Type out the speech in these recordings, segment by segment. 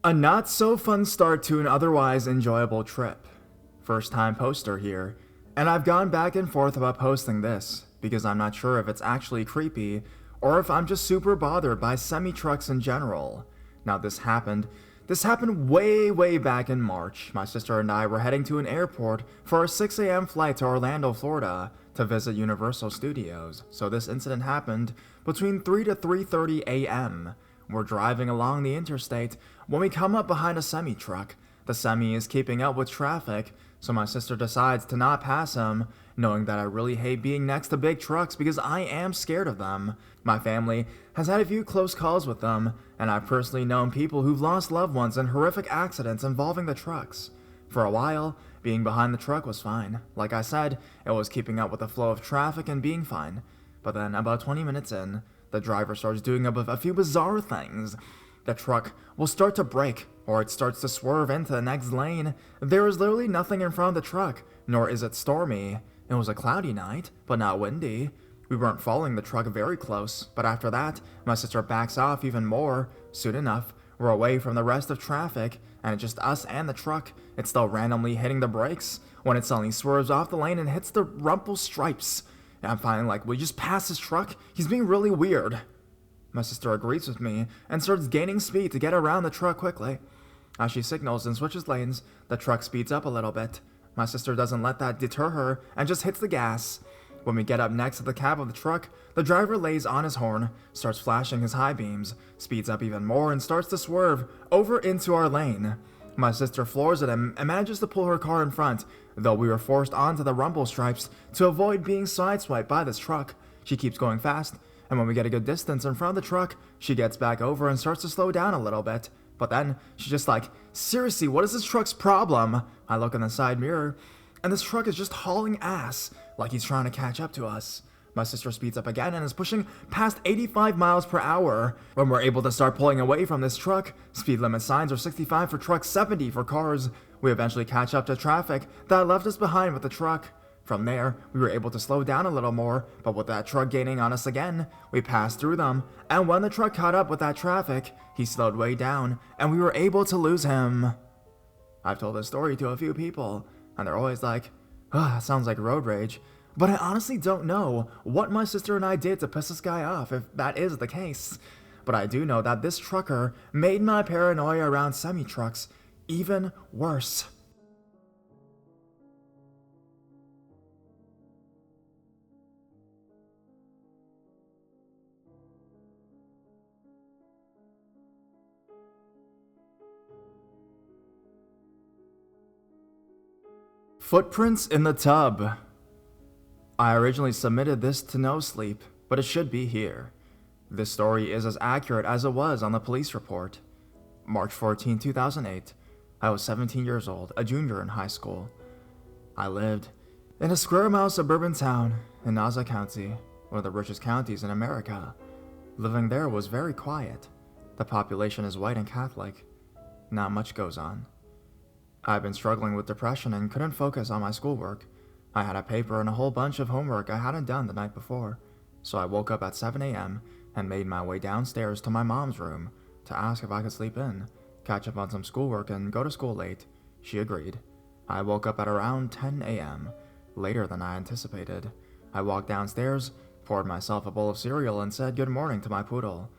A not so fun start to an otherwise enjoyable trip. First time poster here, and I've gone back and forth about posting this because I'm not sure if it's actually creepy or if I'm just super bothered by semi-trucks in general. Now this happened way back in March. My sister and I were heading to an airport for a 6 a.m. flight to Orlando, Florida to visit Universal Studios. So this incident happened between 3 to 3:30 a.m. We're driving along the interstate when we come up behind a semi-truck. The semi is keeping up with traffic, so my sister decides to not pass him, knowing that I really hate being next to big trucks because I am scared of them. My family has had a few close calls with them, and I've personally known people who've lost loved ones in horrific accidents involving the trucks. For a while, being behind the truck was fine. Like I said, it was keeping up with the flow of traffic and being fine. But then, about 20 minutes in, the driver starts doing a few bizarre things. The truck will start to brake, or it starts to swerve into the next lane. There is literally nothing in front of the truck, nor is it stormy. It was a cloudy night, but not windy. We weren't following the truck very close, but after that, my sister backs off even more. Soon enough, we're away from the rest of traffic, and it's just us and the truck. It's still randomly hitting the brakes when it suddenly swerves off the lane and hits the rumple stripes. And I'm finally like, will you just pass this truck? He's being really weird. My sister agrees with me and starts gaining speed to get around the truck quickly. As she signals and switches lanes, the truck speeds up a little bit. My sister doesn't let that deter her and just hits the gas. When we get up next to the cab of the truck, the driver lays on his horn, starts flashing his high beams, speeds up even more and starts to swerve over into our lane. My sister floors at him and manages to pull her car in front, though we were forced onto the rumble stripes to avoid being sideswiped by this truck. She keeps going fast, and when we get a good distance in front of the truck, she gets back over and starts to slow down a little bit. But then, she's just like, seriously, what is this truck's problem? I look in the side mirror, and this truck is just hauling ass, like he's trying to catch up to us. My sister speeds up again and is pushing past 85 miles per hour. When we're able to start pulling away from this truck, speed limit signs are 65 for trucks, 70 for cars. We eventually catch up to traffic that left us behind with the truck. From there, we were able to slow down a little more, but with that truck gaining on us again, we passed through them, and when the truck caught up with that traffic, he slowed way down, and we were able to lose him. I've told this story to a few people, and they're always like, that sounds like road rage. But I honestly don't know what my sister and I did to piss this guy off, if that is the case. But I do know that this trucker made my paranoia around semi-trucks even worse. Footprints in the tub. I originally submitted this to No Sleep, but it should be here. This story is as accurate as it was on the police report. March 14, 2008. I was 17 years old, a junior in high school. I lived in a square-mile suburban town in Nassau County, one of the richest counties in America. Living there was very quiet. The population is white and Catholic. Not much goes on. I've been struggling with depression and couldn't focus on my schoolwork. I had a paper and a whole bunch of homework I hadn't done the night before, so I woke up at 7 a.m. and made my way downstairs to my mom's room to ask if I could sleep in, catch up on some schoolwork, and go to school late. She agreed. I woke up at around 10 a.m., later than I anticipated. I walked downstairs, poured myself a bowl of cereal, and said good morning to my poodle.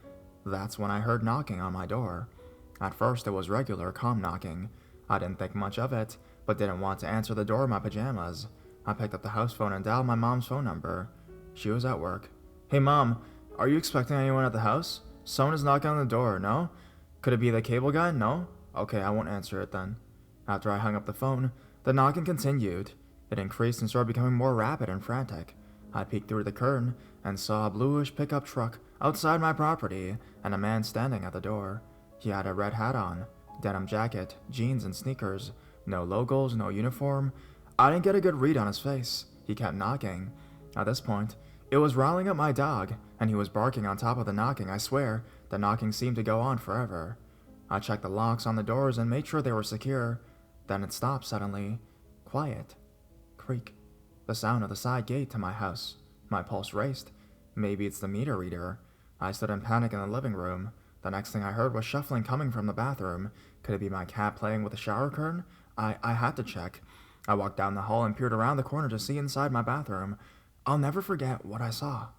That's when I heard knocking on my door. At first, it was regular, calm knocking. I didn't think much of it, but didn't want to answer the door in my pajamas. I picked up the house phone and dialed my mom's phone number. She was at work. Hey mom, are you expecting anyone at the house? Someone is knocking on the door, no? Could it be the cable guy? No? Okay, I won't answer it then. After I hung up the phone, the knocking continued. It increased and started becoming more rapid and frantic. I peeked through the curtain and saw a bluish pickup truck outside my property and a man standing at the door. He had a red hat on, denim jacket, jeans and sneakers. No logos, no uniform. I didn't get a good read on his face. He kept knocking. At this point, it was riling up my dog, and he was barking on top of the knocking. I swear, the knocking seemed to go on forever. I checked the locks on the doors and made sure they were secure. Then it stopped suddenly. Quiet. Creak. The sound of the side gate to my house. My pulse raced. Maybe it's the meter reader. I stood in panic in the living room. The next thing I heard was shuffling coming from the bathroom. Could it be my cat playing with the shower curtain? I had to check. I walked down the hall and peered around the corner to see inside my bathroom. I'll never forget what I saw.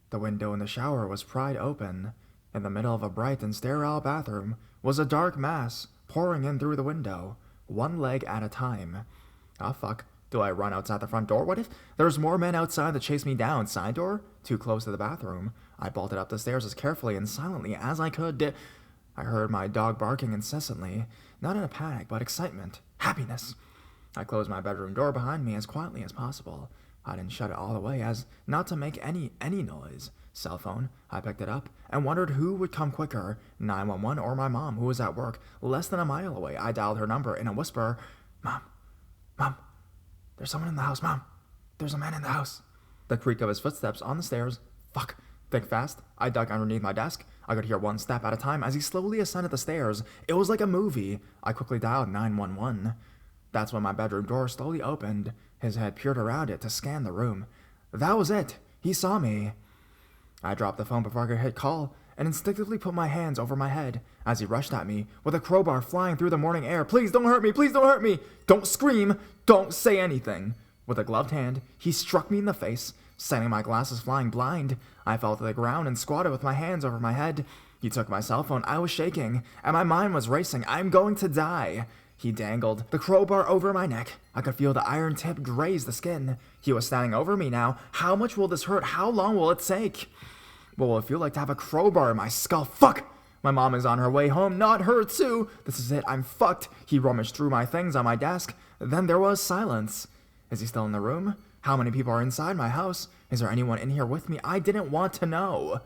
The window in the shower was pried open. In the middle of a bright and sterile bathroom was a dark mass pouring in through the window, one leg at a time. Ah, fuck. Do I run outside the front door? What if there's more men outside to chase me down? Side door? Too close to the bathroom. I bolted up the stairs as carefully and silently as I could. I heard my dog barking incessantly, not in a panic, but excitement, happiness. I closed my bedroom door behind me as quietly as possible. I didn't shut it all the way as not to make any noise. Cell phone. I picked it up and wondered who would come quicker, 911 or my mom, who was at work less than a mile away. I dialed her number in a whisper. Mom, there's someone in the house, Mom. There's a man in the house. The creak of his footsteps on the stairs. Fuck. Think fast. I dug underneath my desk. I could hear one step at a time as he slowly ascended the stairs. It was like a movie. I quickly dialed 911. That's when my bedroom door slowly opened. His head peered around it to scan the room. That was it. He saw me. I dropped the phone before I could hit call and instinctively put my hands over my head as he rushed at me with a crowbar flying through the morning air. Please don't hurt me. Please don't hurt me. Don't scream. Don't say anything. With a gloved hand, he struck me in the face, sending my glasses flying blind. I fell to the ground and squatted with my hands over my head. He took my cell phone. I was shaking, and my mind was racing. I'm going to die. He dangled the crowbar over my neck. I could feel the iron tip graze the skin. He was standing over me now. How much will this hurt? How long will it take? What will it feel like to have a crowbar in my skull? Fuck! My mom is on her way home, not her too. This is it, I'm fucked. He rummaged through my things on my desk. Then there was silence. Is he still in the room? How many people are inside my house? Is there anyone in here with me? I didn't want to know.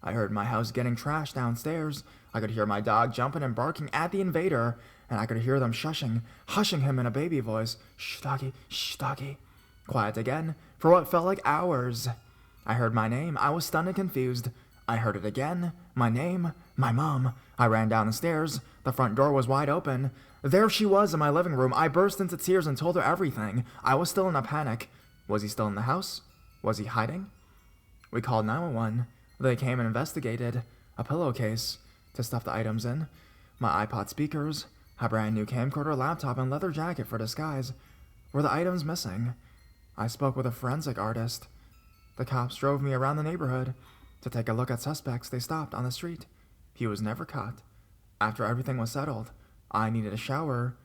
I heard my house getting trashed downstairs. I could hear my dog jumping and barking at the invader, and I could hear them hushing him in a baby voice. Shh, doggy, shh, doggy. Quiet again, for what felt like hours. I heard my name. I was stunned and confused. I heard it again. My name. My mom. I ran down the stairs. The front door was wide open. There she was in my living room. I burst into tears and told her everything. I was still in a panic. Was he still in the house? Was he hiding? We called 911. They came and investigated. A pillowcase to stuff the items in. My iPod speakers. A brand new camcorder, laptop, and leather jacket for disguise. Were the items missing? I spoke with a forensic artist. The cops drove me around the neighborhood. To take a look at suspects they stopped on the street. He was never caught. After everything was settled, I needed a shower.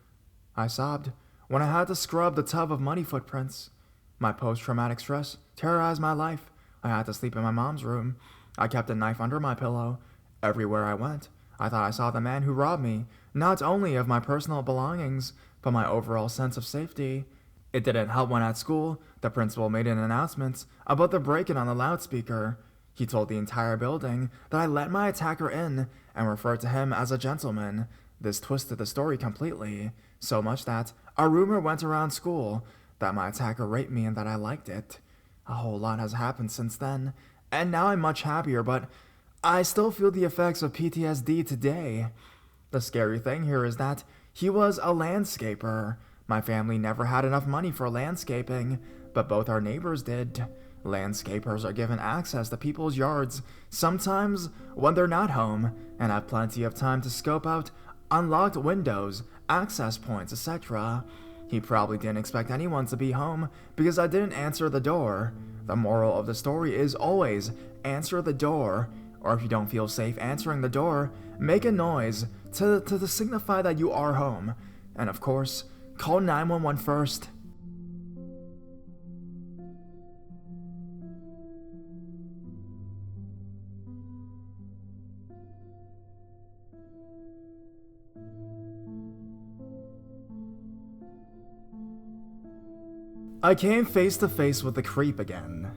I sobbed when I had to scrub the tub of muddy footprints. My post-traumatic stress terrorized my life. I had to sleep in my mom's room. I kept a knife under my pillow. Everywhere I went, I thought I saw the man who robbed me, not only of my personal belongings, but my overall sense of safety. It didn't help when at school, the principal made an announcement about the break-in on the loudspeaker. He told the entire building that I let my attacker in and referred to him as a gentleman. This twisted the story completely, so much that a rumor went around school that my attacker raped me and that I liked it. A whole lot has happened since then, and now I'm much happier, but I still feel the effects of PTSD today. The scary thing here is that he was a landscaper. My family never had enough money for landscaping, but both our neighbors did. Landscapers are given access to people's yards, sometimes when they're not home, and have plenty of time to scope out unlocked windows, access points, etc. He probably didn't expect anyone to be home because I didn't answer the door. The moral of the story is always answer the door, or if you don't feel safe answering the door, make a noise to signify that you are home. And of course, call 911 first. I came face to face with the creep again.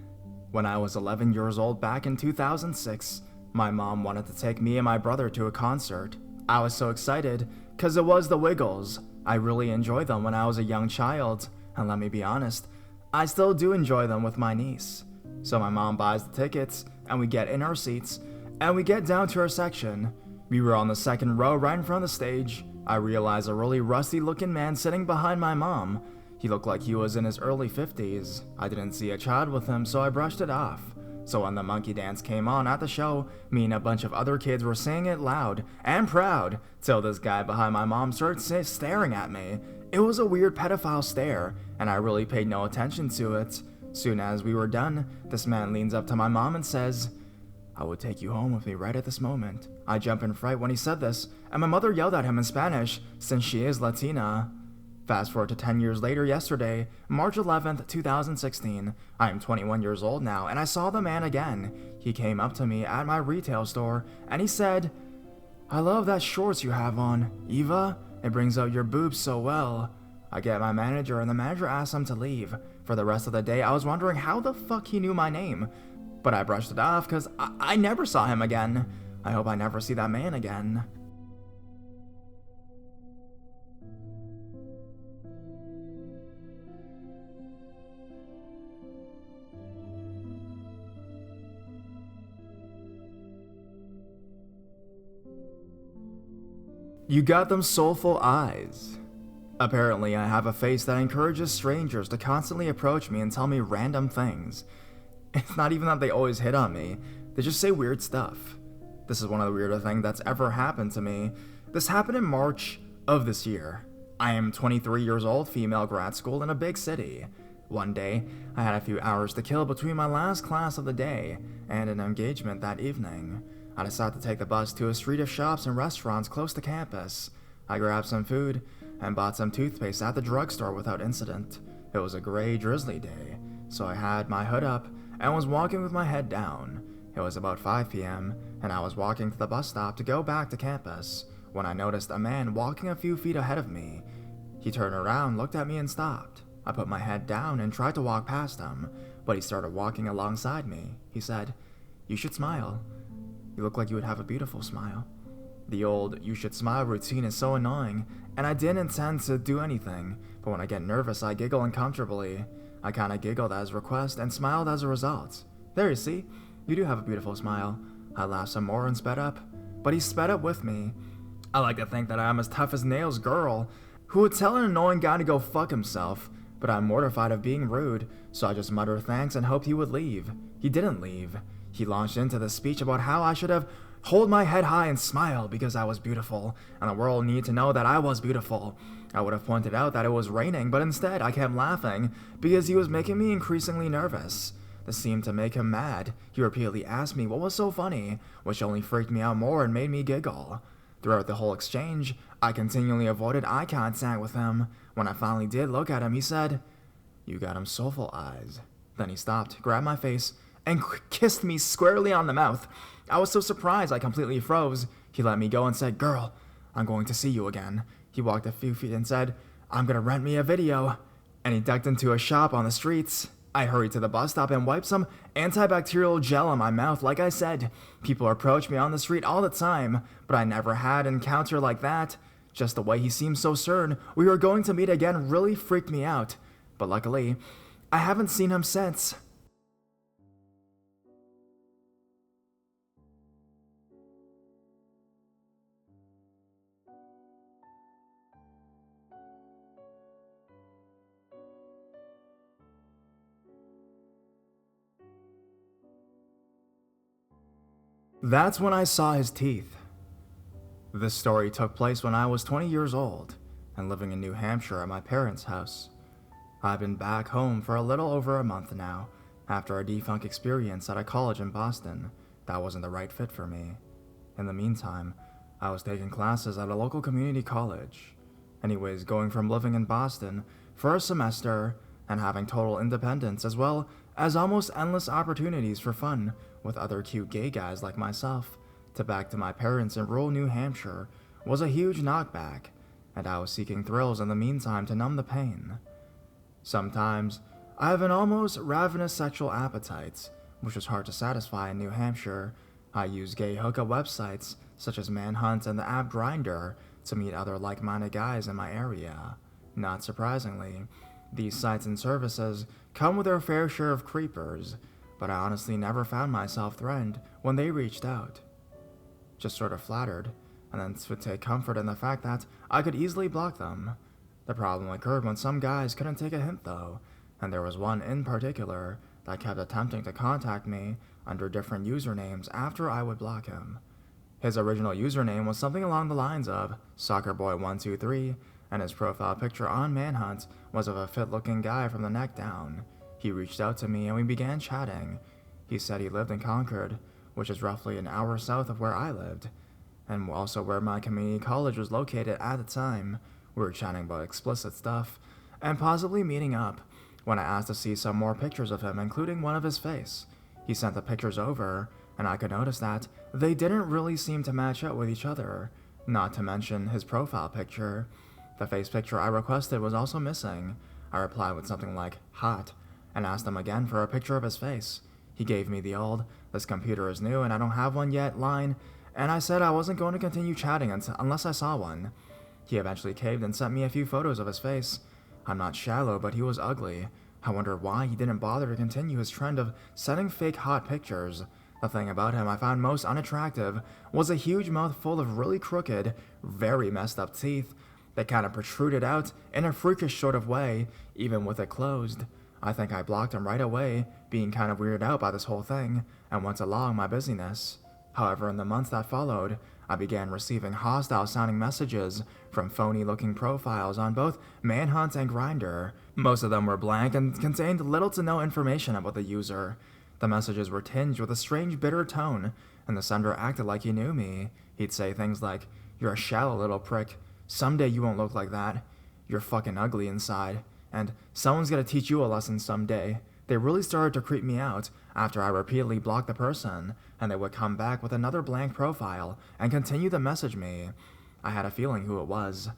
When I was 11 years old back in 2006, my mom wanted to take me and my brother to a concert. I was so excited, cause it was the Wiggles. I really enjoyed them when I was a young child, and let me be honest, I still do enjoy them with my niece. So my mom buys the tickets, and we get in our seats, and we get down to our section. We were on the second row right in front of the stage. I realized a really rusty looking man sitting behind my mom. He looked like he was in his early 50s. I didn't see a child with him, so I brushed it off. So when the monkey dance came on at the show, me and a bunch of other kids were saying it loud and proud till this guy behind my mom started staring at me. It was a weird pedophile stare, and I really paid no attention to it. Soon as we were done, this man leans up to my mom and says, "I would take you home with me right at this moment." I jump in fright when he said this, and my mother yelled at him in Spanish, since she is Latina. Fast forward to 10 years later yesterday, March 11th, 2016. I am 21 years old now, and I saw the man again. He came up to me at my retail store, and he said, "I love that shorts you have on, Eva. It brings out your boobs so well." I get my manager, and the manager asks him to leave. For the rest of the day, I was wondering how the fuck he knew my name. But I brushed it off because I never saw him again. I hope I never see that man again. You got them soulful eyes. Apparently, I have a face that encourages strangers to constantly approach me and tell me random things. It's not even that they always hit on me, they just say weird stuff. This is one of the weirder things that's ever happened to me. This happened in March of this year. I am 23 years old, female grad school in a big city. One day, I had a few hours to kill between my last class of the day and an engagement that evening. I decided to take the bus to a street of shops and restaurants close to campus. I grabbed some food and bought some toothpaste at the drugstore without incident. It was a gray, drizzly day, so I had my hood up and was walking with my head down. It was about 5 p.m., and I was walking to the bus stop to go back to campus when I noticed a man walking a few feet ahead of me. He turned around, looked at me, and stopped. I put my head down and tried to walk past him, but he started walking alongside me. He said, "You should smile. You look like you would have a beautiful smile." The old "you should smile" routine is so annoying, and I didn't intend to do anything, but when I get nervous, I giggle uncomfortably. I kinda giggled at his request and smiled as a result. "There, you see? You do have a beautiful smile." I laughed some more and sped up, but he sped up with me. I like to think that I am as tough as nails girl, who would tell an annoying guy to go fuck himself, but I'm mortified of being rude, so I just muttered thanks and hoped he would leave. He didn't leave. He launched into this speech about how I should have hold my head high and smile because I was beautiful, and the world needed to know that I was beautiful. I would have pointed out that it was raining, but instead I kept laughing because he was making me increasingly nervous. This seemed to make him mad. He repeatedly asked me what was so funny, which only freaked me out more and made me giggle. Throughout the whole exchange, I continually avoided eye contact with him. When I finally did look at him, he said, "You got him soulful eyes." Then he stopped, grabbed my face, and kissed me squarely on the mouth. I was so surprised I completely froze. He let me go and said, "Girl, I'm going to see you again." He walked a few feet and said, "I'm gonna rent me a video." And he ducked into a shop on the streets. I hurried to the bus stop and wiped some antibacterial gel on my mouth. Like I said, people approach me on the street all the time, but I never had an encounter like that. Just the way he seemed so certain we were going to meet again really freaked me out. But luckily, I haven't seen him since. That's when I saw his teeth. This story took place when I was 20 years old and living in New Hampshire at my parents' house. I've been back home for a little over a month now, after a defunct experience at a college in Boston that wasn't the right fit for me. In the meantime, I was taking classes at a local community college. Anyways, going from living in Boston for a semester and having total independence as well as almost endless opportunities for fun with other cute gay guys like myself, to back to my parents in rural New Hampshire was a huge knockback, and I was seeking thrills in the meantime to numb the pain. Sometimes, I have an almost ravenous sexual appetite, which was hard to satisfy in New Hampshire. I use gay hookup websites such as Manhunt and the app Grindr to meet other like-minded guys in my area. Not surprisingly, these sites and services come with their fair share of creepers, but I honestly never found myself threatened when they reached out. Just sort of flattered, and then would take comfort in the fact that I could easily block them. The problem occurred when some guys couldn't take a hint though, and there was one in particular that kept attempting to contact me under different usernames after I would block him. His original username was something along the lines of SoccerBoy123, and his profile picture on Manhunt was of a fit-looking guy from the neck down. He reached out to me and we began chatting. He said he lived in Concord, which is roughly an hour south of where I lived, and also where my community college was located at the time. We were chatting about explicit stuff, and possibly meeting up, when I asked to see some more pictures of him, including one of his face. He sent the pictures over, and I could notice that they didn't really seem to match up with each other, not to mention his profile picture. The face picture I requested was also missing. I replied with something like, hot, and asked him again for a picture of his face. He gave me the old, this computer is new and I don't have one yet line, and I said I wasn't going to continue chatting unless I saw one. He eventually caved and sent me a few photos of his face. I'm not shallow, but he was ugly. I wonder why he didn't bother to continue his trend of sending fake hot pictures. The thing about him I found most unattractive was a huge mouth full of really crooked, very messed up teeth that kind of protruded out in a freakish sort of way, even with it closed. I think I blocked him right away, being kind of weirded out by this whole thing, and went along my busyness. However, in the months that followed, I began receiving hostile-sounding messages from phony-looking profiles on both Manhunt and Grindr. Most of them were blank and contained little to no information about the user. The messages were tinged with a strange bitter tone, and the sender acted like he knew me. He'd say things like, "You're a shallow little prick. Someday you won't look like that. You're fucking ugly inside. And someone's gonna teach you a lesson someday." They really started to creep me out after I repeatedly blocked the person, and they would come back with another blank profile and continue to message me. I had a feeling who it was.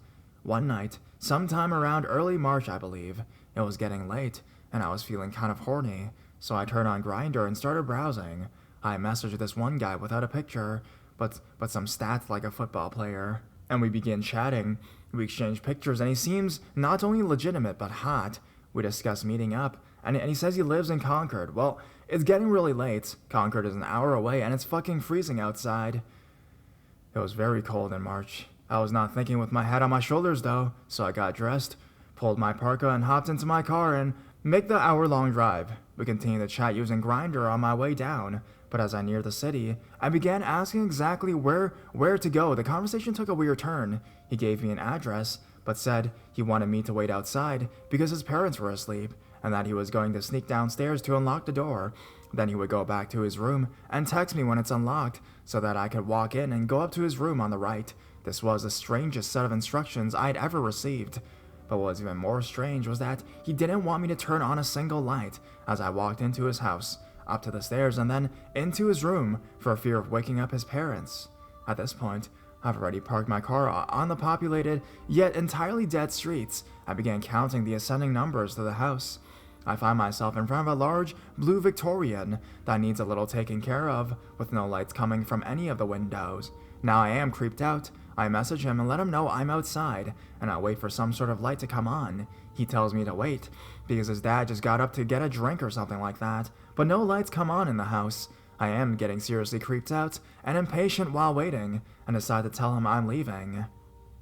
One night, sometime around early March I believe, it was getting late, and I was feeling kind of horny, so I turned on Grindr and started browsing. I messaged this one guy without a picture, but some stats like a football player, and we began chatting. We exchanged pictures, and he seems not only legitimate but hot. We discussed meeting up, and he says he lives in Concord. Well, it's getting really late. Concord is an hour away, and it's fucking freezing outside. It was very cold in March. I was not thinking with my head on my shoulders, though, so I got dressed, pulled my parka, and hopped into my car and made the hour-long drive. We continued to chat using Grindr on my way down, but as I neared the city, I began asking exactly where to go. The conversation took a weird turn. He gave me an address, but said he wanted me to wait outside because his parents were asleep, and that he was going to sneak downstairs to unlock the door. Then he would go back to his room and text me when it's unlocked so that I could walk in and go up to his room on the right. This was the strangest set of instructions I'd ever received. But what was even more strange was that he didn't want me to turn on a single light as I walked into his house, up to the stairs, and then into his room for fear of waking up his parents. At this point, I've already parked my car on the populated, yet entirely dead streets. I began counting the ascending numbers to the house. I find myself in front of a large blue Victorian that needs a little taken care of, with no lights coming from any of the windows. Now I am creeped out. I message him and let him know I'm outside, and I'll wait for some sort of light to come on. He tells me to wait, because his dad just got up to get a drink or something like that, but no lights come on in the house. I am getting seriously creeped out and impatient while waiting, and decide to tell him I'm leaving.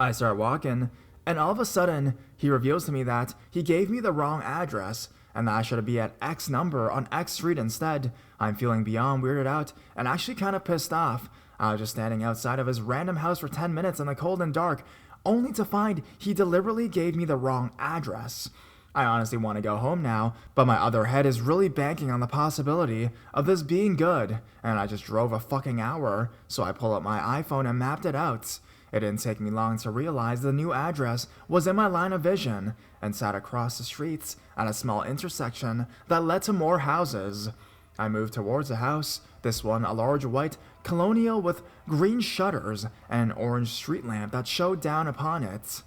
I start walking, and all of a sudden, he reveals to me that he gave me the wrong address, and that I should be at X number on X street instead. I'm feeling beyond weirded out, and actually kind of pissed off. I was just standing outside of his random house for 10 minutes in the cold and dark, only to find he deliberately gave me the wrong address. I honestly want to go home now, but my other head is really banking on the possibility of this being good, and I just drove a fucking hour, so I pull up my iPhone and mapped it out. It didn't take me long to realize the new address was in my line of vision, and sat across the streets at a small intersection that led to more houses. I moved towards the house, this one a large white colonial with green shutters and an orange street lamp that showed down upon it.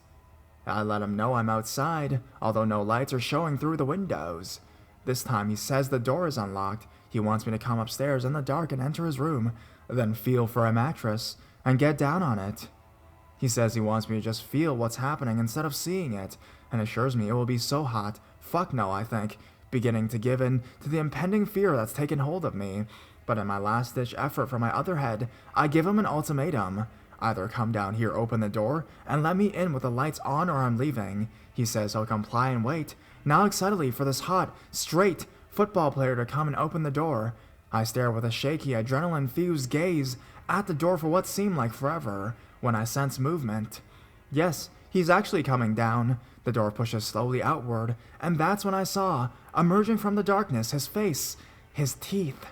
I let him know I'm outside, although no lights are showing through the windows. This time he says the door is unlocked. He wants me to come upstairs in the dark and enter his room, then feel for a mattress and get down on it. He says he wants me to just feel what's happening instead of seeing it, and assures me it will be so hot. Fuck no, I think, beginning to give in to the impending fear that's taken hold of me. But in my last-ditch effort for my other head, I give him an ultimatum. Either come down here, open the door, and let me in with the lights on, or I'm leaving. He says he'll comply and wait, now excitedly for this hot, straight, football player to come and open the door. I stared with a shaky, adrenaline-fused gaze at the door for what seemed like forever, when I sensed movement. Yes, he's actually coming down. The door pushes slowly outward, and that's when I saw, emerging from the darkness, his face, his teeth.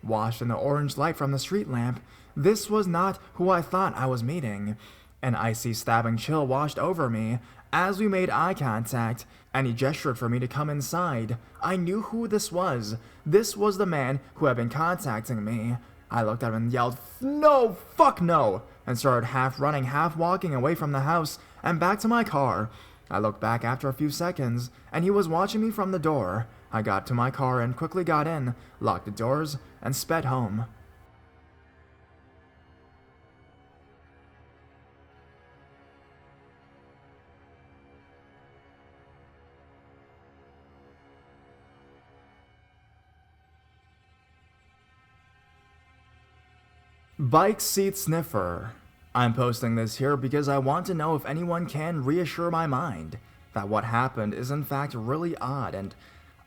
Washed in the orange light from the street lamp, this was not who I thought I was meeting. An icy, stabbing chill washed over me as we made eye contact, and he gestured for me to come inside. I knew who this was. This was the man who had been contacting me. I looked at him and yelled, "No, fuck no!" and started half running, half walking away from the house and back to my car. I looked back after a few seconds, and he was watching me from the door. I got to my car and quickly got in, locked the doors, and sped home. Bike Seat Sniffer. I'm posting this here because I want to know if anyone can reassure my mind that what happened is in fact really odd and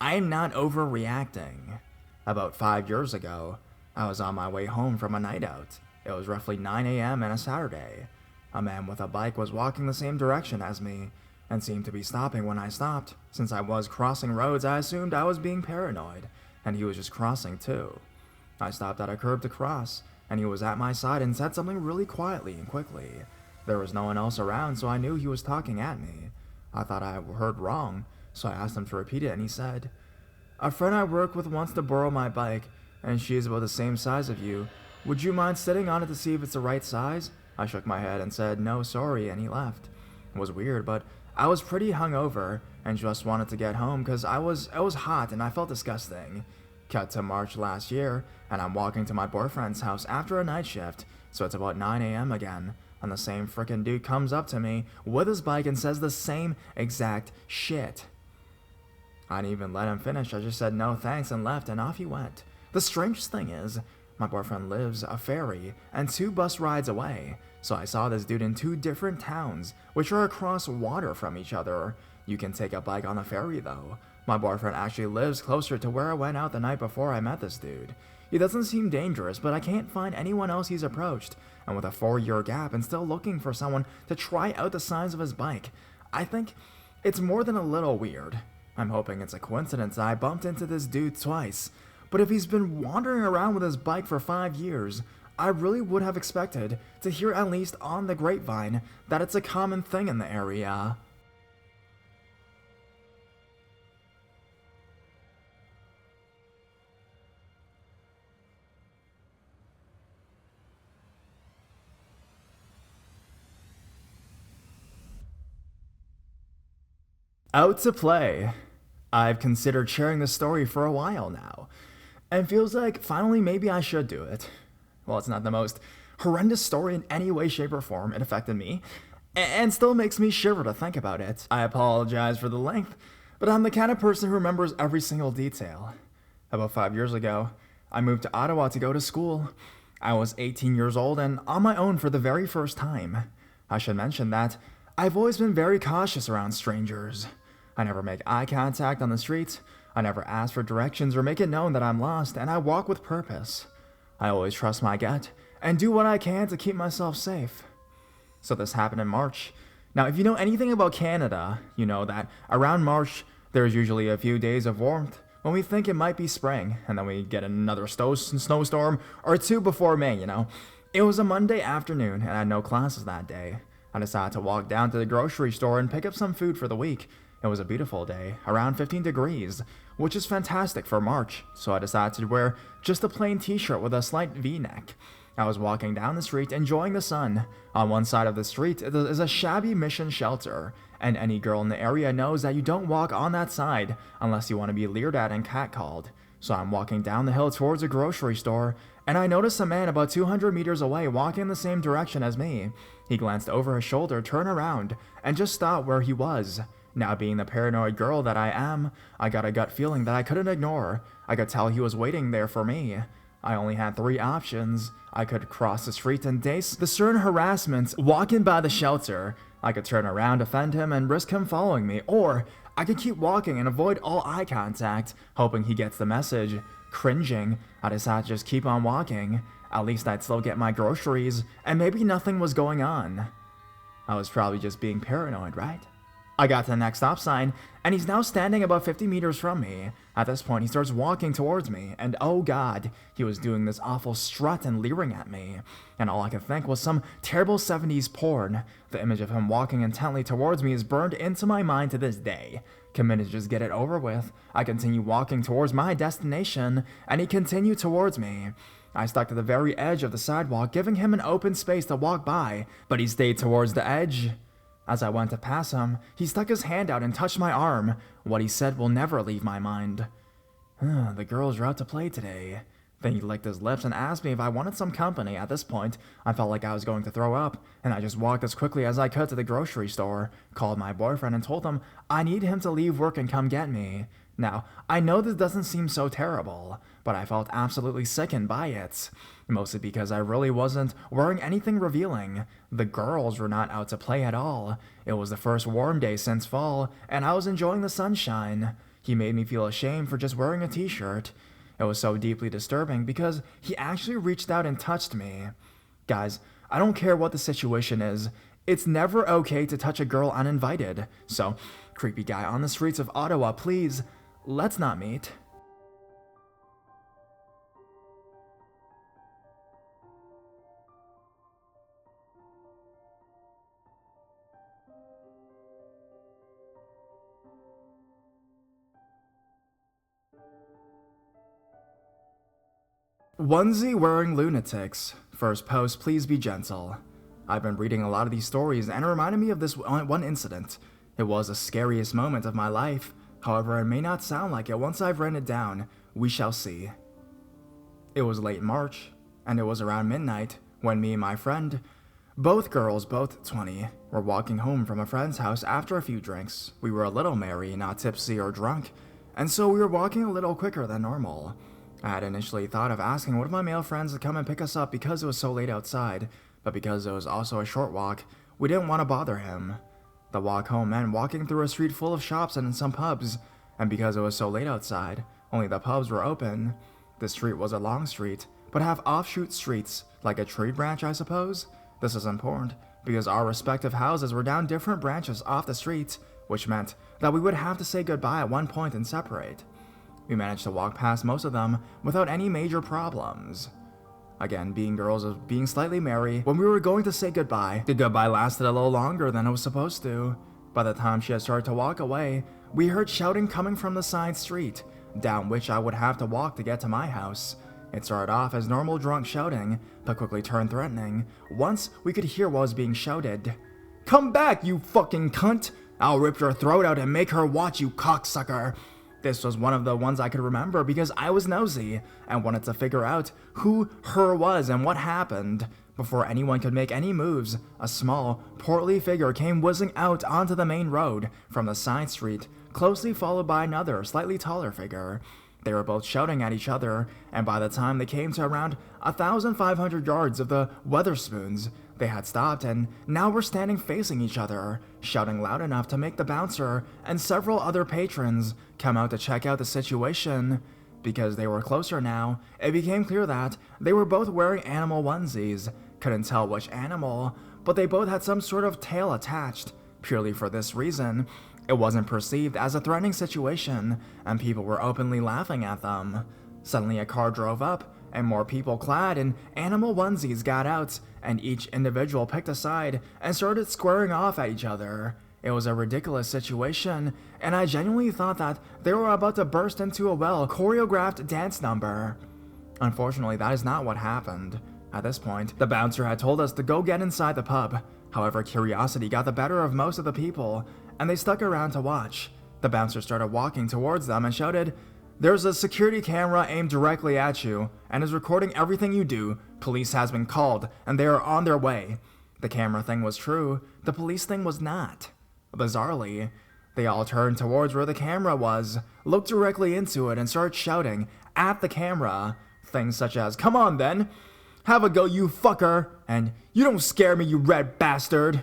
I'm not overreacting. About 5 years ago, I was on my way home from a night out. It was roughly 9 a.m. on a Saturday. A man with a bike was walking the same direction as me and seemed to be stopping when I stopped. Since I was crossing roads, I assumed I was being paranoid, and he was just crossing too. I stopped at a curb to cross, and he was at my side and said something really quietly and quickly. There was no one else around, so I knew he was talking at me. I thought I heard wrong, so I asked him to repeat it, and he said, "A friend I work with wants to borrow my bike, and she is about the same size of you. Would you mind sitting on it to see if it's the right size?" I shook my head and said, "No, sorry," and he left. It was weird, but I was pretty hungover and just wanted to get home because it was hot and I felt disgusting. Cut to March last year, and I'm walking to my boyfriend's house after a night shift, so it's about 9 a.m. again, and the same frickin' dude comes up to me with his bike and says the same exact shit. I didn't even let him finish. I just said no thanks and left, and off he went. The strangest thing is, my boyfriend lives a ferry and 2 bus rides away, so I saw this dude in 2 different towns, which are across water from each other. You can take a bike on the ferry though. My boyfriend actually lives closer to where I went out the night before I met this dude. He doesn't seem dangerous, but I can't find anyone else he's approached, and with a 4-year gap and still looking for someone to try out the size of his bike, I think it's more than a little weird. I'm hoping it's a coincidence that I bumped into this dude twice, but if he's been wandering around with his bike for 5 years, I really would have expected to hear at least on the grapevine that it's a common thing in the area. Out to play. I've considered sharing this story for a while now, and feels like finally maybe I should do it. Well, it's not the most horrendous story in any way, shape, or form. It affected me, and still makes me shiver to think about it. I apologize for the length, but I'm the kind of person who remembers every single detail. About 5 years ago, I moved to Ottawa to go to school. I was 18 years old and on my own for the very first time. I should mention that I've always been very cautious around strangers. I never make eye contact on the street, I never ask for directions or make it known that I'm lost, and I walk with purpose. I always trust my gut and do what I can to keep myself safe. So this happened in March. Now, if you know anything about Canada, you know that around March, there's usually a few days of warmth when we think it might be spring, and then we get another snowstorm or 2 before May, you know. It was a Monday afternoon, and I had no classes that day. I decided to walk down to the grocery store and pick up some food for the week. It was a beautiful day, around 15 degrees, which is fantastic for March, so I decided to wear just a plain t-shirt with a slight v-neck. I was walking down the street, enjoying the sun. On one side of the street is a shabby mission shelter, and any girl in the area knows that you don't walk on that side unless you want to be leered at and catcalled. So I'm walking down the hill towards a grocery store, and I noticed a man about 200 meters away walking in the same direction as me. He glanced over his shoulder, turned around, and just stopped where he was. Now, being the paranoid girl that I am, I got a gut feeling that I couldn't ignore. I could tell he was waiting there for me. I only had 3 options. I could cross the street and face the stern harassment walking by the shelter. I could turn around, offend him, and risk him following me, or I could keep walking and avoid all eye contact, hoping he gets the message. Cringing, I decided to just keep on walking. At least I'd still get my groceries, and maybe nothing was going on. I was probably just being paranoid, right? I got to the next stop sign, and he's now standing about 50 meters from me. At this point, he starts walking towards me, and oh god, he was doing this awful strut and leering at me. And all I could think was some terrible 70s porn. The image of him walking intently towards me is burned into my mind to this day. Committed to just get it over with, I continue walking towards my destination, and he continued towards me. I stuck to the very edge of the sidewalk, giving him an open space to walk by, but he stayed towards the edge. As I went to pass him, he stuck his hand out and touched my arm. What he said will never leave my mind. The girls are out to play today. Then he licked his lips and asked me if I wanted some company. At this point, I felt like I was going to throw up, and I just walked as quickly as I could to the grocery store, called my boyfriend and told him I need him to leave work and come get me. Now, I know this doesn't seem so terrible, but I felt absolutely sickened by it. Mostly because I really wasn't wearing anything revealing. The girls were not out to play at all. It was the first warm day since fall, and I was enjoying the sunshine. He made me feel ashamed for just wearing a t-shirt. It was so deeply disturbing because he actually reached out and touched me. Guys, I don't care what the situation is. It's never okay to touch a girl uninvited. So, creepy guy on the streets of Ottawa, please, let's not meet. Onesie wearing Lunatics. First post, please be gentle. I've been reading a lot of these stories and it reminded me of this one incident. It was the scariest moment of my life. However, it may not sound like it once I've written it down. We shall see. It was late March, and it was around midnight when me and my friend, both girls, both 20, were walking home from a friend's house after a few drinks. We were a little merry, not tipsy or drunk, and so we were walking a little quicker than normal. I had initially thought of asking one of my male friends to come and pick us up because it was so late outside, but because it was also a short walk, we didn't want to bother him. The walk home meant walking through a street full of shops and some pubs, and because it was so late outside, only the pubs were open. The street was a long street, but have offshoot streets, like a tree branch I suppose? This is important, because our respective houses were down different branches off the street, which meant that we would have to say goodbye at one point and separate. We managed to walk past most of them without any major problems. Again, being girls of being slightly merry, when we were going to say goodbye, the goodbye lasted a little longer than it was supposed to. By the time she had started to walk away, we heard shouting coming from the side street, down which I would have to walk to get to my house. It started off as normal drunk shouting, but quickly turned threatening. Once, we could hear what was being shouted. "Come back, you fucking cunt! I'll rip your throat out and make her watch, you cocksucker!" This was one of the ones I could remember because I was nosy and wanted to figure out who her was and what happened. Before anyone could make any moves, a small, portly figure came whizzing out onto the main road from the side street, closely followed by another, slightly taller figure. They were both shouting at each other, and by the time they came to around 1,500 yards of the Weatherspoons, they had stopped and now were standing facing each other, shouting loud enough to make the bouncer and several other patrons come out to check out the situation. Because they were closer now, it became clear that they were both wearing animal onesies. Couldn't tell which animal, but they both had some sort of tail attached. Purely for this reason, it wasn't perceived as a threatening situation, and people were openly laughing at them. Suddenly a car drove up, and more people clad in animal onesies got out, and each individual picked a side and started squaring off at each other. It was a ridiculous situation, and I genuinely thought that they were about to burst into a well-choreographed dance number. Unfortunately, that is not what happened. At this point, the bouncer had told us to go get inside the pub. However, curiosity got the better of most of the people, and they stuck around to watch. The bouncer started walking towards them and shouted, "There's a security camera aimed directly at you, and is recording everything you do. Police has been called, and they are on their way." The camera thing was true, the police thing was not. Bizarrely, they all turned towards where the camera was, looked directly into it, and started shouting at the camera. Things such as, "Come on then! Have a go, you fucker!" and "You don't scare me, you red bastard!"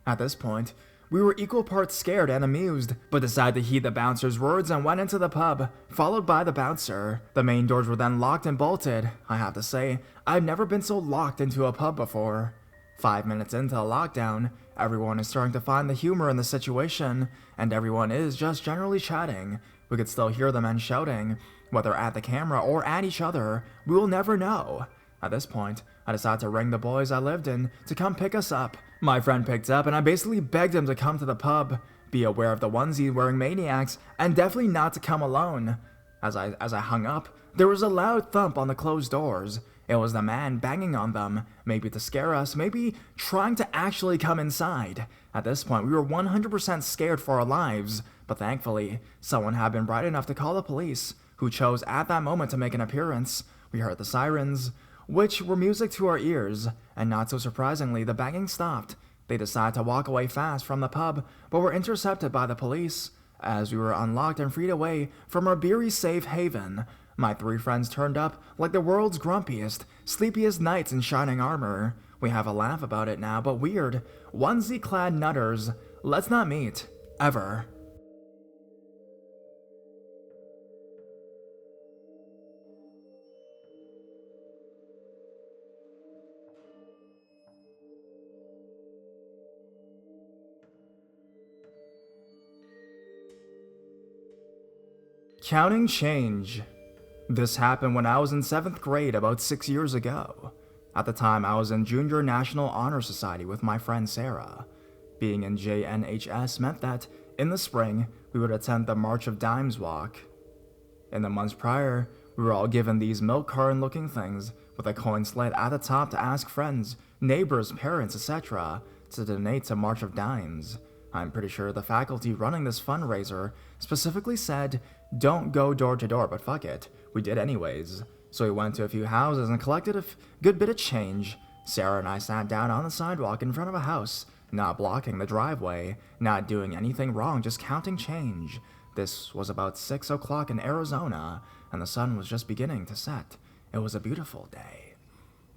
At this point, We were equal parts scared and amused, but decided to heed the bouncer's words and went into the pub, followed by the bouncer. The main doors were then locked and bolted. I have to say, I've never been so locked into a pub before. 5 minutes into the lockdown, everyone is starting to find the humor in the situation, and everyone is just generally chatting. We could still hear the men shouting, whether at the camera or at each other, we will never know. At this point, I decided to ring the boys I lived in to come pick us up. My friend picked up and I basically begged him to come to the pub, be aware of the onesie wearing maniacs, and definitely not to come alone. As I hung up, there was a loud thump on the closed doors. It was the man banging on them, maybe to scare us, maybe trying to actually come inside. At this point, we were 100% scared for our lives, but thankfully, someone had been bright enough to call the police, who chose at that moment to make an appearance. We heard the sirens, which were music to our ears, and not so surprisingly, the banging stopped. They decided to walk away fast from the pub, but were intercepted by the police. As we were unlocked and freed away from our beery safe haven, my 3 friends turned up like the world's grumpiest, sleepiest knights in shining armor. We have a laugh about it now, but weird, onesie-clad nutters. Let's not meet. Ever. Counting change. This happened when I was in 7th grade about 6 years ago. At the time, I was in Junior National Honor Society with my friend Sarah. Being in JNHS meant that, in the spring, we would attend the March of Dimes walk. In the months prior, we were all given these milk carton-looking things with a coin slid at the top to ask friends, neighbors, parents, etc. to donate to March of Dimes. I'm pretty sure the faculty running this fundraiser specifically said, don't go door to door, but fuck it, we did anyways. So we went to a few houses and collected a good bit of change. Sarah and I sat down on the sidewalk in front of a house, not blocking the driveway, not doing anything wrong, just counting change. This was about 6 o'clock in Arizona, and the sun was just beginning to set. It was a beautiful day.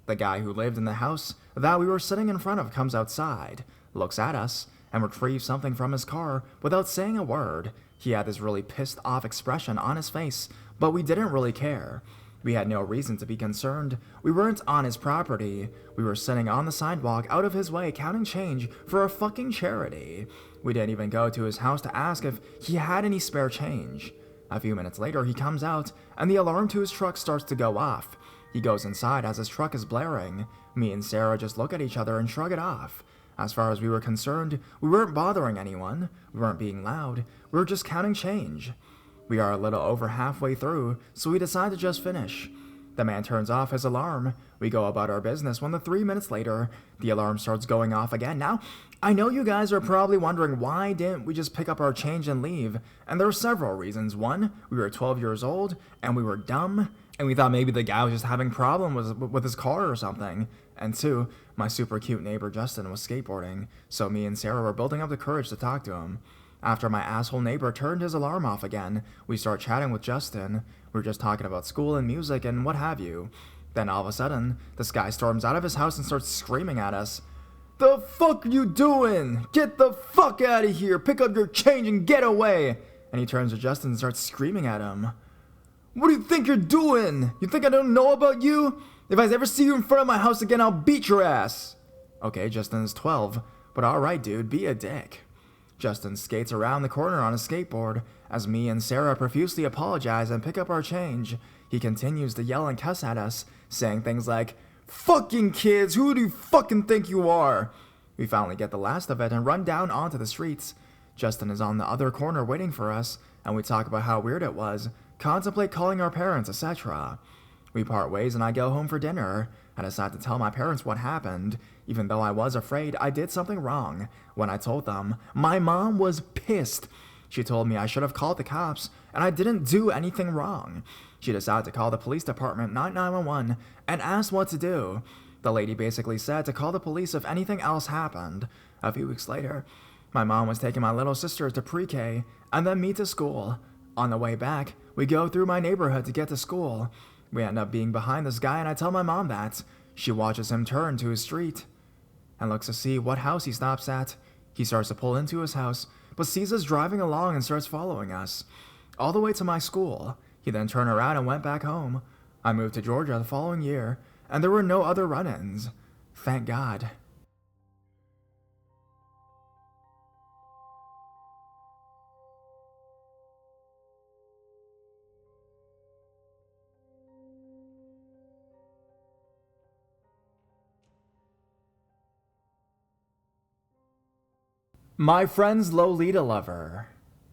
The guy who lived in the house that we were sitting in front of comes outside, looks at us, and retrieved something from his car without saying a word. He had this really pissed off expression on his face, but we didn't really care. We had no reason to be concerned. We weren't on his property. We were sitting on the sidewalk out of his way counting change for a fucking charity. We didn't even go to his house to ask if he had any spare change. A few minutes later, he comes out, and the alarm to his truck starts to go off. He goes inside as his truck is blaring. Me and Sarah just look at each other and shrug it off. As far as we were concerned, we weren't bothering anyone, we weren't being loud, we were just counting change. We are a little over halfway through, so we decide to just finish. The man turns off his alarm. We go about our business when 3 minutes later, the alarm starts going off again. Now, I know you guys are probably wondering why didn't we just pick up our change and leave, and there are several reasons. One, we were 12 years old, and we were dumb, and we thought maybe the guy was just having problems with his car or something. And 2, my super cute neighbor Justin was skateboarding, so me and Sarah were building up the courage to talk to him. After my asshole neighbor turned his alarm off again, we start chatting with Justin. We were just talking about school and music and what have you. Then all of a sudden, this guy storms out of his house and starts screaming at us. "The fuck you doing? Get the fuck out of here! Pick up your change and get away!" And he turns to Justin and starts screaming at him. "What do you think you're doing? You think I don't know about you? If I ever see you in front of my house again, I'll beat your ass." Okay, Justin is 12, but alright dude, be a dick. Justin skates around the corner on his skateboard. As me and Sarah profusely apologize and pick up our change, he continues to yell and cuss at us, saying things like, "Fucking kids, who do you fucking think you are?" We finally get the last of it and run down onto the streets. Justin is on the other corner waiting for us, and we talk about how weird it was, contemplate calling our parents, etc. We part ways and I go home for dinner. I decide to tell my parents what happened. Even though I was afraid I did something wrong. When I told them, my mom was pissed. She told me I should have called the cops, and I didn't do anything wrong. She decided to call the police department, not 911, and asked what to do. The lady basically said to call the police if anything else happened. A few weeks later, my mom was taking my little sister to pre-K, and then me to school. On the way back, we go through my neighborhood to get to school. We end up being behind this guy, and I tell my mom that. She watches him turn to his street and looks to see what house he stops at. He starts to pull into his house, but sees us driving along and starts following us, all the way to my school. He then turned around and went back home. I moved to Georgia the following year, and there were no other run-ins. Thank God. My friend's Lolita lover.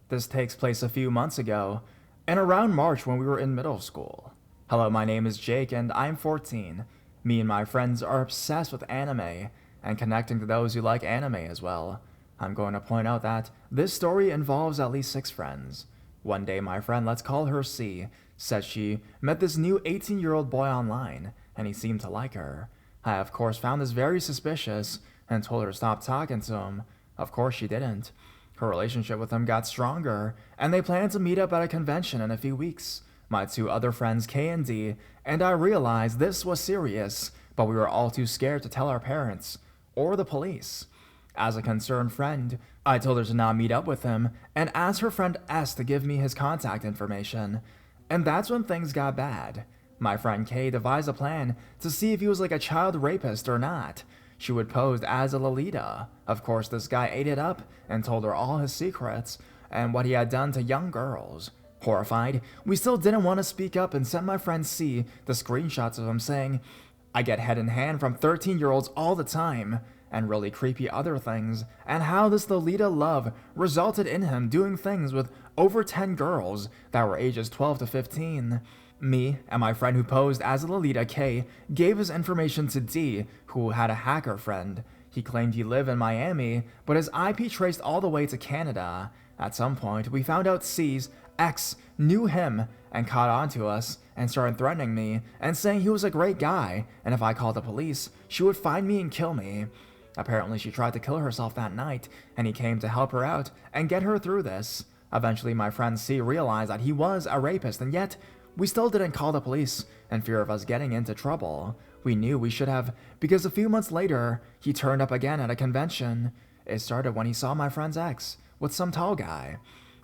This takes place a few months ago, and around March when we were in middle school. Hello, my name is Jake, and I'm 14. Me and my friends are obsessed with anime, and connecting to those who like anime as well. I'm going to point out that this story involves at least 6 friends. One day, my friend, let's call her C, said she met this new 18-year-old boy online, and he seemed to like her. I, of course, found this very suspicious, and told her to stop talking to him. Of course she didn't. Her relationship with him got stronger, and they planned to meet up at a convention in a few weeks. My 2 other friends, K and D, and I realized this was serious, but we were all too scared to tell our parents, or the police. As a concerned friend, I told her to not meet up with him, and asked her friend S to give me his contact information. And that's when things got bad. My friend K devised a plan to see if he was like a child rapist or not. She would pose as a Lolita. Of course, this guy ate it up and told her all his secrets and what he had done to young girls. Horrified, we still didn't want to speak up and sent my friend C the screenshots of him saying, "I get head in hand from 13-year-olds all the time," and really creepy other things, and how this Lolita love resulted in him doing things with over 10 girls that were ages 12 to 15. Me and my friend who posed as a Lolita, K, gave his information to D, who had a hacker friend. He claimed he lived in Miami, but his IP traced all the way to Canada. At some point, we found out C's ex knew him and caught on to us and started threatening me and saying he was a great guy, and if I called the police, she would find me and kill me. Apparently, she tried to kill herself that night, and he came to help her out and get her through this. Eventually, my friend C realized that he was a rapist, and yet we still didn't call the police in fear of us getting into trouble. We knew we should have, because a few months later, he turned up again at a convention. It started when he saw my friend's ex with some tall guy.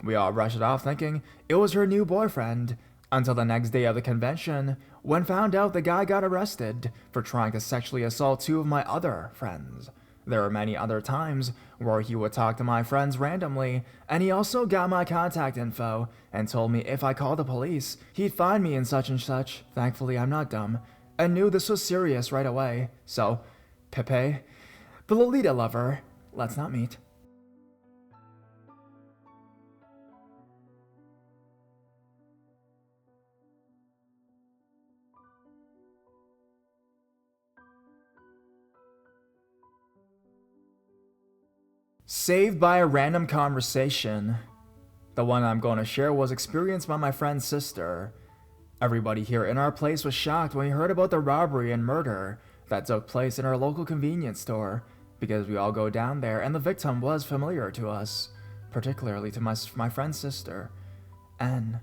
We all brushed it off thinking it was her new boyfriend, until the next day of the convention, when found out the guy got arrested for trying to sexually assault 2 of my other friends. There were many other times where he would talk to my friends randomly, and he also got my contact info and told me if I called the police, he'd find me in such and such. Thankfully, I'm not dumb, and knew this was serious right away. So, Pepe, the Lolita lover, let's not meet. Saved by a random conversation. The one I'm going to share was experienced by my friend's sister. Everybody here in our place was shocked when we heard about the robbery and murder that took place in our local convenience store, because we all go down there and the victim was familiar to us, particularly to my friend's sister. And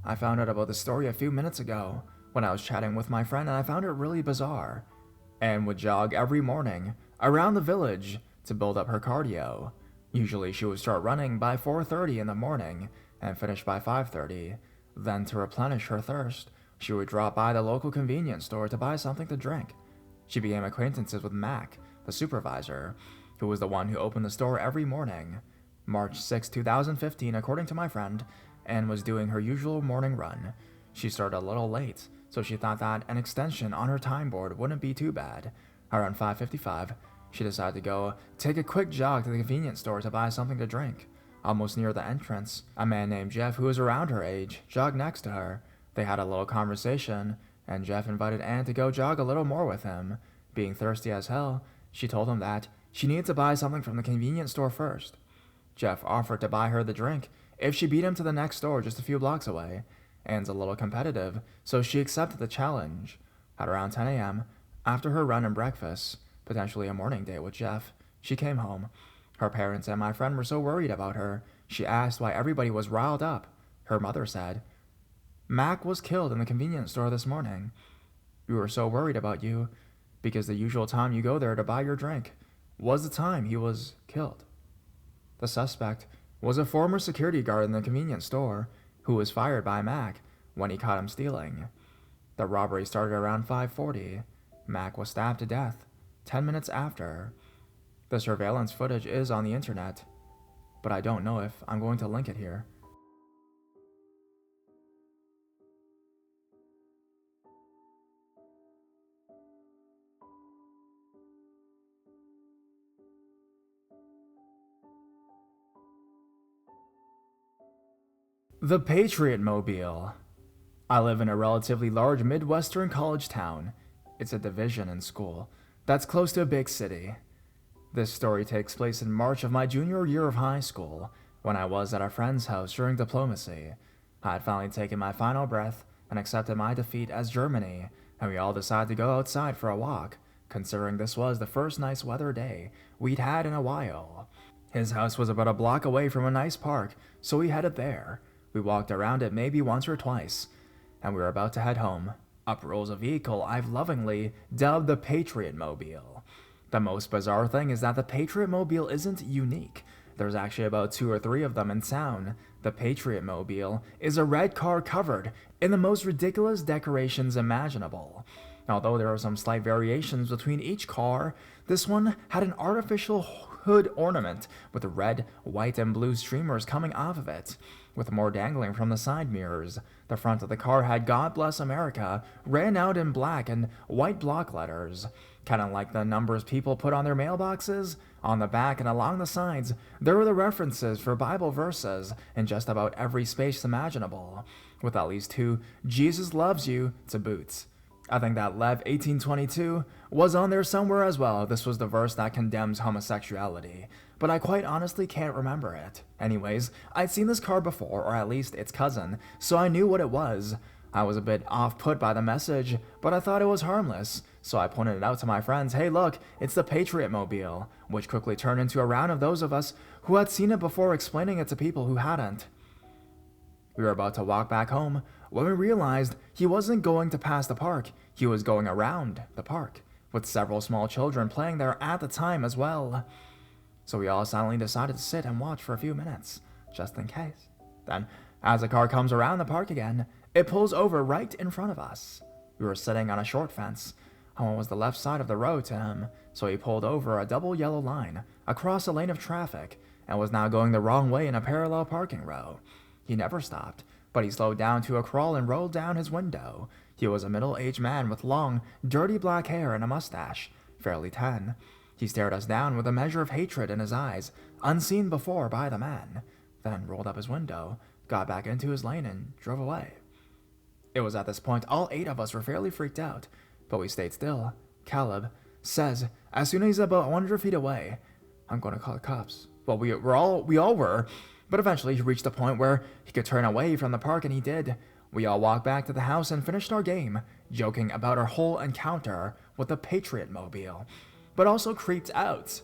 I found out about the story a few minutes ago when I was chatting with my friend, and I found it really bizarre. Anne would jog every morning around the village to build up her cardio. Usually she would start running by 4:30 in the morning and finish by 5:30. Then to replenish her thirst, she would drop by the local convenience store to buy something to drink. She became acquaintances with Mac, the supervisor, who was the one who opened the store every morning. March 6, 2015, according to my friend, Anne was doing her usual morning run. She started a little late, so she thought that an extension on her time board wouldn't be too bad. Around 5:55, she decided to go take a quick jog to the convenience store to buy something to drink. Almost near the entrance, a man named Jeff, who was around her age, jogged next to her. They had a little conversation, and Jeff invited Anne to go jog a little more with him. Being thirsty as hell, she told him that she needed to buy something from the convenience store first. Jeff offered to buy her the drink if she beat him to the next store just a few blocks away. Anne's a little competitive, so she accepted the challenge. At around 10 a.m., after her run and breakfast, potentially a morning date with Jeff, she came home. Her parents and my friend were so worried about her, she asked why everybody was riled up. Her mother said, "Mac was killed in the convenience store this morning. We were so worried about you, because the usual time you go there to buy your drink was the time he was killed." The suspect was a former security guard in the convenience store who was fired by Mac when he caught him stealing. The robbery started around 5:40. Mac was stabbed to death 10 minutes after. The surveillance footage is on the internet, but I don't know if I'm going to link it here. The Patriot Mobile. I live in a relatively large Midwestern college town. It's a division in school that's close to a big city. This story takes place in March of my junior year of high school, when I was at a friend's house during diplomacy. I had finally taken my final breath and accepted my defeat as Germany, and we all decided to go outside for a walk, considering this was the first nice weather day we'd had in a while. His house was about a block away from a nice park, so we headed there. We walked around it maybe once or twice, and we were about to head home. Up rolls a vehicle I've lovingly dubbed the Patriot Mobile. The most bizarre thing is that the Patriot Mobile isn't unique. There's actually about 2 or 3 of them in town. The Patriot Mobile is a red car covered in the most ridiculous decorations imaginable. Although there are some slight variations between each car, this one had an artificial hood ornament with red, white, and blue streamers coming off of it, with more dangling from the side mirrors. The front of the car had "God Bless America" written out in black and white block letters, kind of like the numbers people put on their mailboxes. On the back and along the sides, there were the references for Bible verses in just about every space imaginable, with at least 2 "Jesus loves you" to boot. I think that Lev 18:22 was on there somewhere as well. This was the verse that condemns homosexuality, but I quite honestly can't remember it. Anyways, I'd seen this car before, or at least its cousin, so I knew what it was. I was a bit off-put by the message, but I thought it was harmless, so I pointed it out to my friends. "Hey look, it's the Patriot Mobile," which quickly turned into a round of those of us who had seen it before explaining it to people who hadn't. We were about to walk back home when we realized he wasn't going to pass the park, he was going around the park, with several small children playing there at the time as well. So we all silently decided to sit and watch for a few minutes, just in case. Then, as the car comes around the park again, it pulls over right in front of us. We were sitting on a short fence, and one was the left side of the road to him, so he pulled over a double yellow line across a lane of traffic and was now going the wrong way in a parallel parking row. He never stopped, but he slowed down to a crawl and rolled down his window. He was a middle-aged man with long, dirty black hair and a mustache, fairly tan. He stared us down with a measure of hatred in his eyes, unseen before by the man, then rolled up his window, got back into his lane, and drove away. It was at this point all 8 of us were fairly freaked out, but we stayed still. Caleb says, as soon as he's about 100 feet away, "I'm going to call the cops." Well, we all were, but eventually he reached a point where he could turn away from the park, and he did. We all walked back to the house and finished our game, joking about our whole encounter with the Patriot Mobile, but also creeped out.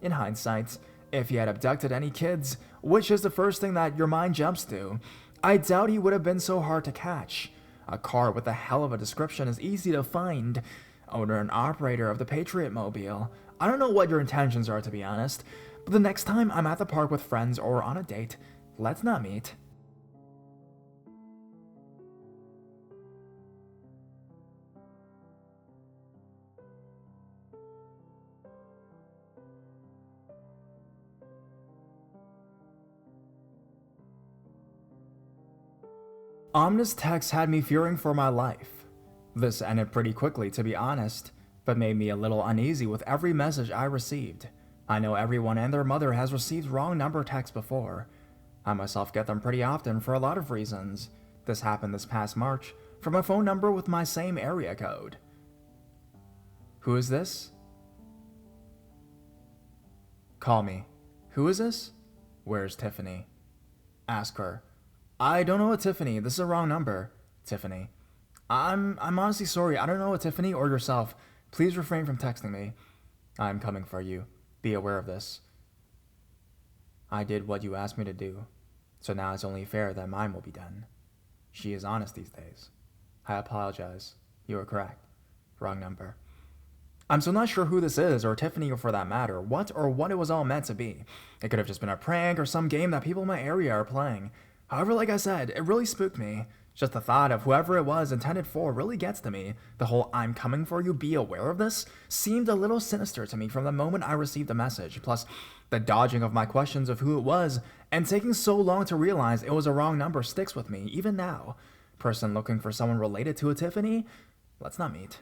In hindsight, if he had abducted any kids, which is the first thing that your mind jumps to, I doubt he would have been so hard to catch. A car with a hell of a description is easy to find. Owner and operator of the Patriot Mobile. I don't know what your intentions are, to be honest, but the next time I'm at the park with friends or on a date, let's not meet. Ominous text had me fearing for my life. This ended pretty quickly, to be honest, but made me a little uneasy with every message I received. I know everyone and their mother has received wrong number texts before. I myself get them pretty often for a lot of reasons. This happened this past March from a phone number with my same area code. Who is this? Call me. Who is this? Where's Tiffany? Ask her. I don't know a Tiffany. This is a wrong number. Tiffany. I'm honestly sorry. I don't know a Tiffany or yourself. Please refrain from texting me. I'm coming for you. Be aware of this. I did what you asked me to do, so now it's only fair that mine will be done. She is honest these days. I apologize. You were correct. Wrong number. I'm still not sure who this is, or Tiffany for that matter, what it was all meant to be. It could have just been a prank or some game that people in my area are playing. However, like I said, it really spooked me. Just the thought of whoever it was intended for really gets to me. The whole "I'm coming for you, be aware of this" seemed a little sinister to me from the moment I received the message. Plus, the dodging of my questions of who it was and taking so long to realize it was a wrong number sticks with me, even now. Person looking for someone related to a Tiffany? Let's not meet.